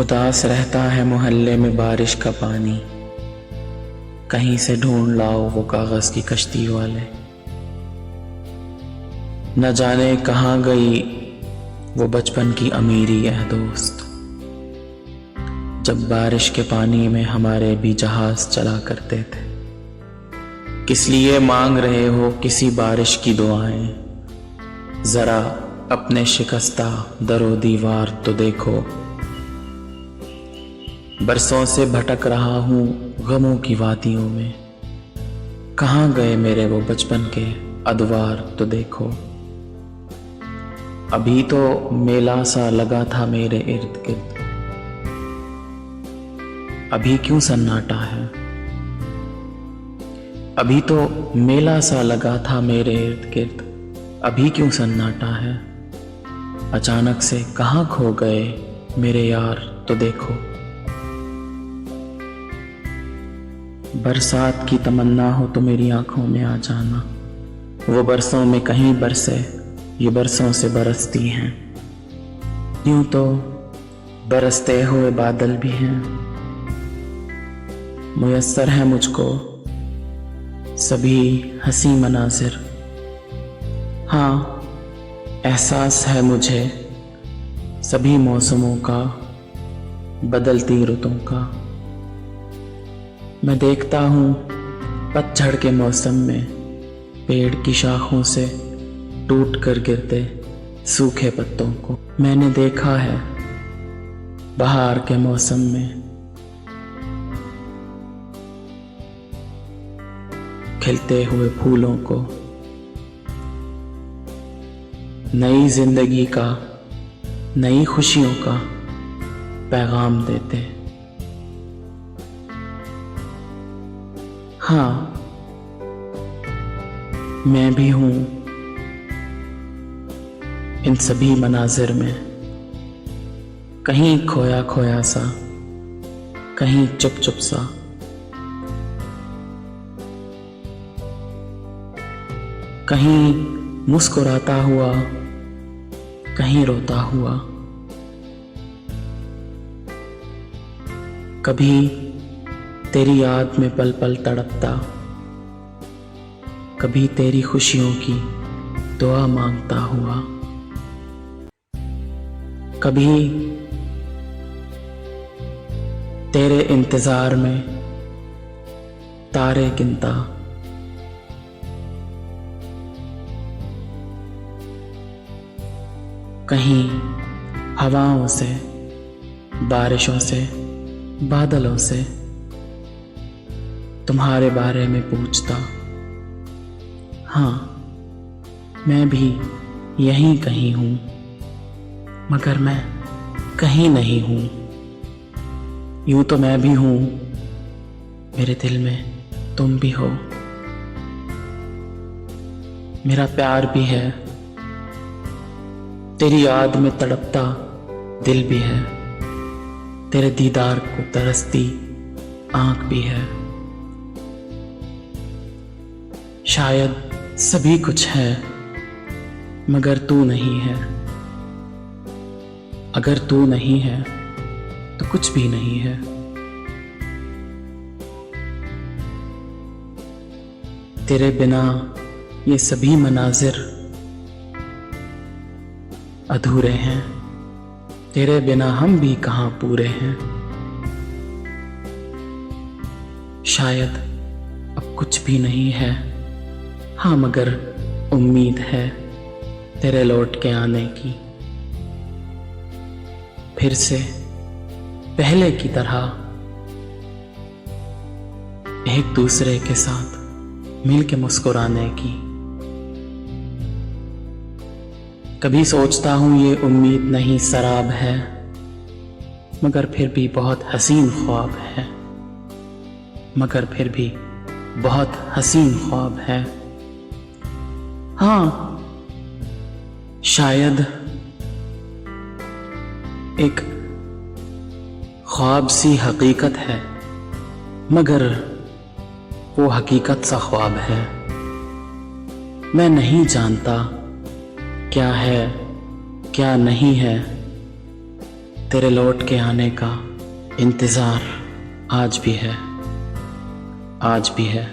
उदास रहता है मोहल्ले में बारिश का पानी, कहीं से ढूंढ लाओ वो कागज की कश्ती वाले। न जाने कहाँ गई वो बचपन की अमीरी है दोस्त, जब बारिश के पानी में हमारे भी जहाज चला करते थे। किस लिए मांग रहे हो किसी बारिश की दुआएं, जरा अपने शिकस्ता दरो दीवार तो देखो। बरसों से भटक रहा हूँ गमों की वादियों में, कहाँ गए मेरे वो बचपन के अदवार तो देखो। अभी तो मेला सा लगा था मेरे इर्द गिर्द, अभी क्यों सन्नाटा है। अभी तो मेला सा लगा था मेरे इर्द गिर्द, अभी क्यों सन्नाटा है। अचानक से कहाँ खो गए मेरे यार तो देखो। बरसात की तमन्ना हो तो मेरी आंखों में आ जाना, वो बरसों में कहीं बरसे ये बरसों से बरसती हैं। यूं तो बरसते हुए बादल भी हैं, मुयस्सर है मुझको सभी हंसी मनाजिर। हाँ, एहसास है मुझे सभी मौसमों का, बदलती रुतों का। मैं देखता हूँ पतझड़ के मौसम में पेड़ की शाखों से टूट कर गिरते सूखे पत्तों को। मैंने देखा है बहार के मौसम में खिलते हुए फूलों को, नई जिंदगी का, नई खुशियों का पैगाम देते। हाँ, मैं भी हूं इन सभी मनाजिर में, कहीं खोया खोया सा, कहीं चुप चुप सा। कहीं मुस्कुराता हुआ, कहीं रोता हुआ। कभी तेरी याद में पल पल तड़पता, कभी तेरी खुशियों की दुआ मांगता हुआ। कभी तेरे इंतजार में तारे गिनता, कहीं हवाओं से, बारिशों से, बादलों से तुम्हारे बारे में पूछता। हाँ, मैं भी यहीं कहीं हूँ, मगर मैं कहीं नहीं हूँ। यूं तो मैं भी हूँ, मेरे दिल में तुम भी हो। मेरा प्यार भी है, तेरी याद में तड़पता दिल भी है, तेरे दीदार को तरसती आंख भी है। शायद सभी कुछ है मगर तू नहीं है, अगर तू नहीं है तो कुछ भी नहीं है। तेरे बिना ये सभी मनाजिर अधूरे हैं, तेरे बिना हम भी कहाँ पूरे हैं। शायद अब कुछ भी नहीं है, हाँ मगर उम्मीद है तेरे लौट के आने की। फिर से पहले की तरह एक दूसरे के साथ मिल के मुस्कुराने की। कभी सोचता हूँ ये उम्मीद नहीं शराब है, मगर फिर भी बहुत हसीन ख्वाब है, मगर फिर भी बहुत हसीन ख्वाब है। हाँ, शायद एक ख्वाब सी हकीकत है, मगर वो हकीकत सा ख्वाब है। मैं नहीं जानता क्या है क्या नहीं है, तेरे लौट के आने का इंतज़ार आज भी है, आज भी है।